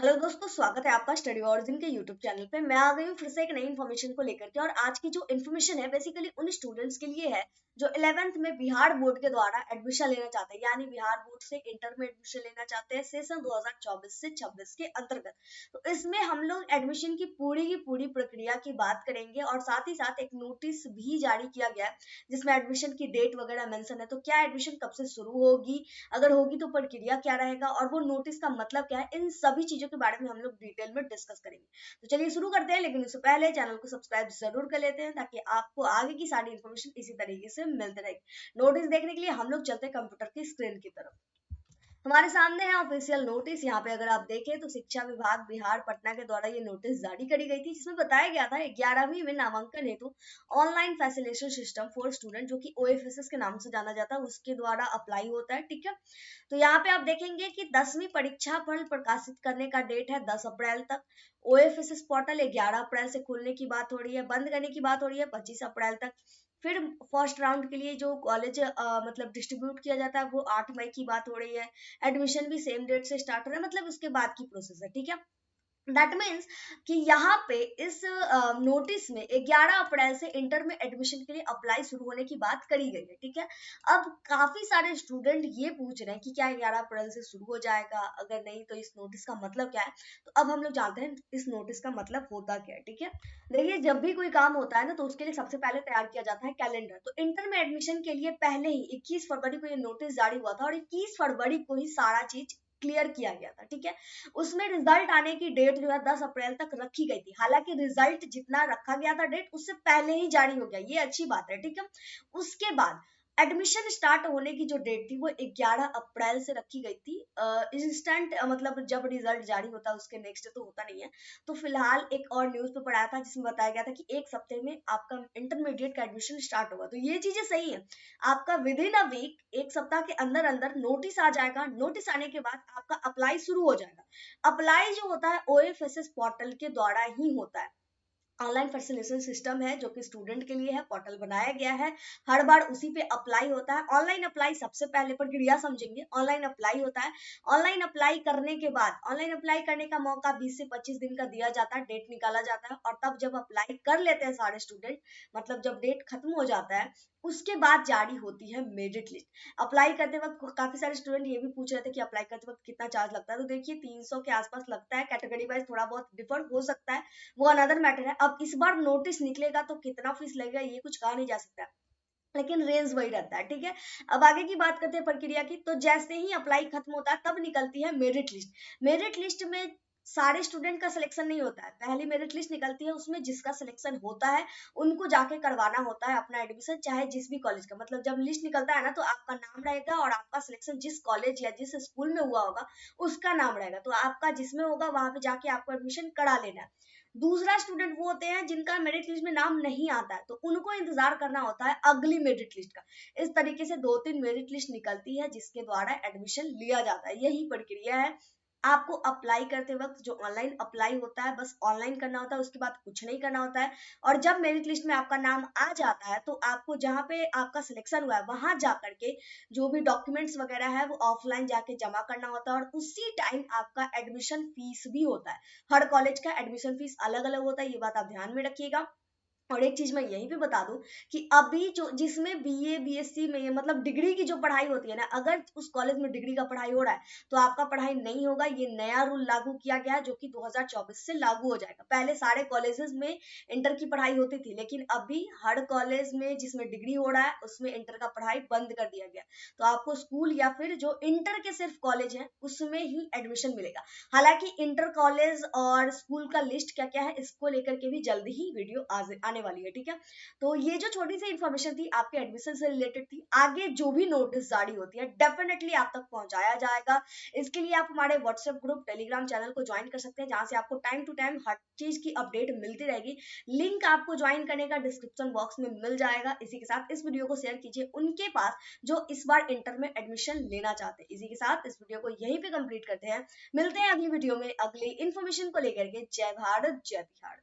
Hello दोस्तों, स्वागत है आपका स्टडी ऑरिजिन के यूट्यूब चैनल पे। मैं आ गई हूँ फिर से एक नई इन्फॉर्मेशन को लेकर के। और आज की जो इन्फॉर्मेशन है बेसिकली उन स्टूडेंट्स के लिए है जो 11th में बिहार बोर्ड के द्वारा एडमिशन लेना चाहते हैं, यानी बिहार बोर्ड से इंटर में एडमिशन लेना चाहते हैं सेशन 2024 से 26 के अंतर्गत। तो इसमें हम लोग एडमिशन की पूरी प्रक्रिया की बात करेंगे और साथ ही साथ एक नोटिस भी जारी किया गया है जिसमें एडमिशन की डेट वगैरह मेंशन है। तो क्या एडमिशन कब से शुरू होगी, अगर होगी तो प्रक्रिया क्या रहेगा और वो नोटिस का मतलब क्या है, इन सभी चीजों के बारे में हम लोग डिटेल में डिस्कस करेंगे। तो चलिए शुरू करते हैं, लेकिन उससे पहले चैनल को सब्सक्राइब जरूर कर लेते हैं ताकि आपको आगे की सारी इन्फॉर्मेशन इसी तरीके से मिलते रहेगी। नोटिस देखने के लिए हम लोग चलते हैं कंप्यूटर की स्क्रीन की तरफ। हमारे सामने है ऑफिशियल नोटिस। यहाँ पे अगर आप देखें तो शिक्षा विभाग बिहार पटना के द्वारा ये नोटिस जारी करी गई थी, जिसमें बताया गया था 11वीं में नामांकन हेतु online facilitation system for student, जो कि ओएफएसएस के नाम से जाना जाता है, उसके द्वारा अप्लाई होता है। ठीक है, तो यहाँ पे आप देखेंगे कि 10वीं परीक्षा फल प्रकाशित करने का डेट है 10 अप्रैल तक। ओएफएसएस पोर्टल 11 अप्रैल से खुलने की बात हो रही है, बंद करने की बात हो रही है 25 अप्रैल तक। फिर फर्स्ट राउंड के लिए जो कॉलेज मतलब डिस्ट्रीब्यूट किया जाता है वो 8 मई की बात हो रही है। एडमिशन भी सेम डेट से स्टार्ट हो रहा है, मतलब उसके बाद की प्रोसेस है। ठीक है, दैट मीन्स कि यहाँ पे इस नोटिस में 11 अप्रैल से इंटर में एडमिशन के लिए अप्लाई शुरू होने की बात करी गई है। ठीक है, अब काफी सारे स्टूडेंट ये पूछ रहे हैं कि क्या 11 अप्रैल से शुरू हो जाएगा, अगर नहीं तो इस नोटिस का मतलब क्या है। तो अब हम लोग जानते हैं इस नोटिस का मतलब होता क्या है। ठीक है, देखिए जब भी कोई काम होता है ना तो उसके लिए सबसे पहले तैयार किया जाता है कैलेंडर। तो इंटर में एडमिशन के लिए पहले ही 21 फरवरी को ये नोटिस जारी हुआ था और 21 फरवरी को ही सारा चीज क्लियर किया गया था। ठीक है, उसमें रिजल्ट आने की डेट जो है 10 अप्रैल तक रखी गई थी। हालांकि रिजल्ट जितना रखा गया था डेट उससे पहले ही जारी हो गया, ये अच्छी बात है। ठीक है, उसके बाद एडमिशन स्टार्ट होने की जो डेट थी वो 11 अप्रैल से रखी गई थी। इंस्टेंट मतलब जब रिजल्ट जारी होता है उसके नेक्स्ट तो होता नहीं है। तो फिलहाल एक और न्यूज पेपर आया था जिसमें बताया गया था कि एक सप्ते में आपका इंटरमीडिएट का एडमिशन स्टार्ट होगा। तो ये चीजें सही है, आपका विद इन अ वीक, एक सप्ताह के अंदर अंदर नोटिस आ जाएगा। नोटिस आने के बाद आपका अप्लाई शुरू हो जाएगा। अप्लाई जो होता है ओएफएसएस पोर्टल के द्वारा ही होता है। ऑनलाइन फैसिलिटेशन सिस्टम है जो कि स्टूडेंट के लिए है, पोर्टल बनाया गया है, हर बार उसी पे अप्लाई होता है। ऑनलाइन अप्लाई सबसे पहले प्रक्रिया समझेंगे। ऑनलाइन अप्लाई होता है, ऑनलाइन अप्लाई करने के बाद ऑनलाइन अप्लाई करने का मौका 20 से 25 दिन का दिया जाता है, डेट निकाला जाता है। और तब जब अप्लाई कर लेते हैं सारे स्टूडेंट, मतलब जब डेट खत्म हो जाता है उसके बाद जारी होती है मेरिट लिस्ट। अप्लाई करते वक्त काफी सारे स्टूडेंट ये भी पूछ रहे थे कि अप्लाई करते वक्त कितना चार्ज लगता है। तो देखिए 300 के आसपास लगता है, कैटेगरी वाइज थोड़ा बहुत डिफर हो सकता है, वो अनदर मैटर है। अब इस बार नोटिस निकलेगा तो कितना फीस लगेगा ये कुछ कहा नहीं जा सकता, लेकिन रेंज वही रहता है। ठीक है, अब आगे की बात करते हैं प्रक्रिया की। तो जैसे ही अप्लाई खत्म होता है तब निकलती है मेरिट लिस्ट। मेरिट लिस्ट में सारे स्टूडेंट का सिलेक्शन नहीं होता है, पहली मेरिट लिस्ट निकलती है, उसमें जिसका सिलेक्शन होता है उनको जाके करवाना होता है अपना एडमिशन, चाहे जिस भी कॉलेज का। मतलब जब लिस्ट निकलता है ना तो आपका नाम रहेगा और आपका सिलेक्शन जिस कॉलेज या जिस स्कूल में हुआ होगा उसका नाम रहेगा। तो आपका जिसमें होगा वहां पे जाके आपको एडमिशन करा लेना है। दूसरा स्टूडेंट वो होते हैं जिनका मेरिट लिस्ट में नाम नहीं आता है, तो उनको इंतजार करना होता है अगली मेरिट लिस्ट का। इस तरीके से 2-3 मेरिट लिस्ट निकलती है जिसके द्वारा एडमिशन लिया जाता है, यही प्रक्रिया है। आपको अप्लाई करते वक्त जो ऑनलाइन अप्लाई होता है बस ऑनलाइन करना होता है, उसके बाद कुछ नहीं करना होता है। और जब मेरिट लिस्ट में आपका नाम आ जाता है तो आपको जहाँ पे आपका सिलेक्शन हुआ है वहां जाकर के जो भी डॉक्यूमेंट्स वगैरह है वो ऑफलाइन जाके जमा करना होता है। और उसी टाइम आपका एडमिशन फीस भी होता है। हर कॉलेज का एडमिशन फीस अलग अलग होता है, ये बात आप ध्यान में रखिएगा। और एक चीज मैं यहीं पे बता दूं कि अभी जो जिसमें बीए बीएससी में मतलब डिग्री की जो पढ़ाई होती है ना, अगर उस कॉलेज में डिग्री का पढ़ाई हो रहा है तो आपका पढ़ाई नहीं होगा। ये नया रूल लागू किया गया है जो कि 2024 से लागू हो जाएगा। पहले सारे कॉलेजेस में इंटर की पढ़ाई होती थी, लेकिन अभी हर कॉलेज में जिसमें डिग्री हो रहा है उसमें इंटर का पढ़ाई बंद कर दिया गया। तो आपको स्कूल या फिर जो इंटर के सिर्फ कॉलेज है उसमें ही एडमिशन मिलेगा। हालांकि इंटर कॉलेज और स्कूल का लिस्ट क्या क्या है इसको लेकर के भी जल्दी ही वीडियो आने वाली है। ठीक है, तो ये जो छोटी सी इन्फॉर्मेशन थी आपके एडमिशन से रिलेटेड थी। आगे जो भी नोटिस जारी होती है डेफिनेटली आप तक पहुंचाया जाएगा। इसके लिए आप हमारे व्हाट्सएप ग्रुप टेलीग्राम चैनल को ज्वाइन कर सकते हैं, जहां से आपको टाइम टू टाइम हर चीज की अपडेट मिलती रहेगी। लिंक आपको ज्वाइन करने का डिस्क्रिप्शन बॉक्स में मिल जाएगा। इसी के साथ इस वीडियो को शेयर कीजिए उनके पास जो इस बार इंटर में एडमिशन लेना चाहते हैं। इसी के साथ इस वीडियो को यहीं पे कंप्लीट करते हैं। मिलते हैं अगली वीडियो में अगली इन्फॉर्मेशन को लेकर के। जय भारत जय बिहार।